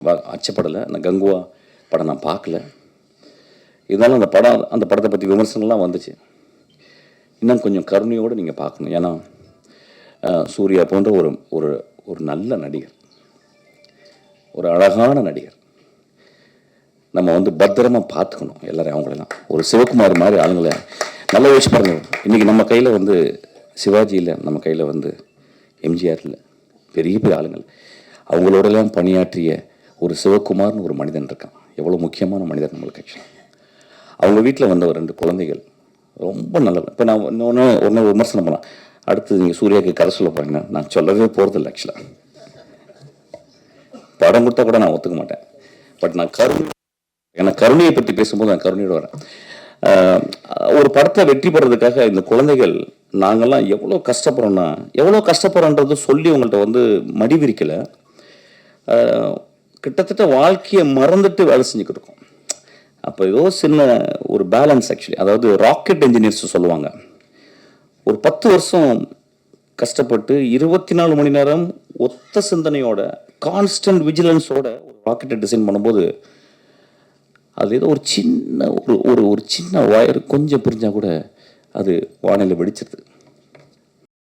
அச்சப்படலை. நான் கங்குவா படம் நான் பார்க்கல. இருந்தாலும் அந்த படத்தை பற்றி விமர்சனங்கள்லாம் வந்துச்சு. இன்னும் கொஞ்சம் கருணையோடு நீங்கள் பார்க்கணும். ஏன்னா சூர்யா போன்ற ஒரு ஒரு ஒரு நல்ல நடிகர், ஒரு அழகான நடிகர், நம்ம வந்து பத்திரமாக பார்த்துக்கணும் எல்லாரையும். அவங்களெல்லாம் ஒரு சிவகுமார் மாதிரி ஆளுங்களை நல்லா யோசிச்சு பாருங்க. இன்றைக்கி நம்ம கையில் வந்து சிவாஜி இல்லை, நம்ம கையில் வந்து எம்ஜிஆர் இல்லை, பெரிய பெரிய ஆளுங்கள். அவங்களோடலாம் பணியாற்றிய ஒரு சிவகுமார்னு ஒரு மனிதன் இருக்கான். எவ்வளோ முக்கியமான மனிதர் நம்மளுக்கு. ஆக்சுவலாக அவங்க வீட்டில் வந்த 2 குழந்தைகள் ரொம்ப நல்லது. இப்போ நான் ஒன்று விமர்சனம் பண்ணேன். அடுத்து நீங்கள் சூர்யாவுக்கு கதை சொல்ல போறீங்கன்னா நான் சொல்லவே போகிறதில்ல. ஆக்சுவலாக படம் கொடுத்தா கூட நான் ஒத்துக்க மாட்டேன். பட் நான் கருணையை பற்றி பேசும்போது நான் கருணையோடு வரேன். ஒரு படத்தை வெற்றி பெறதுக்காக இந்த குழந்தைகள் நாங்கள்லாம் எவ்வளோ கஷ்டப்படுறோன்றது சொல்லி உங்கள்கிட்ட வந்து மடி விரிக்கலை. கிட்டத்தட்ட வாழ்க்கையை மறந்துட்டு வேலை செஞ்சுக்கிட்டு இருக்கோம். அப்போ ஏதோ சின்ன ஒரு பேலன்ஸ். ஆக்சுவலி அதாவது ராக்கெட் இன்ஜினியர்ஸ் சொல்லுவாங்க, ஒரு 10 வருஷம் கஷ்டப்பட்டு 24 மணி நேரம் ஒத்த சிந்தனையோட கான்ஸ்டன்ட் விஜிலன்ஸோட ஒரு ராக்கெட்டை டிசைன் பண்ணும்போது அது ஏதோ ஒரு சின்ன ஒரு சின்ன ஒயர் கொஞ்சம் பிரிஞ்சால் கூட அது வானிலை வெடிச்சிருது.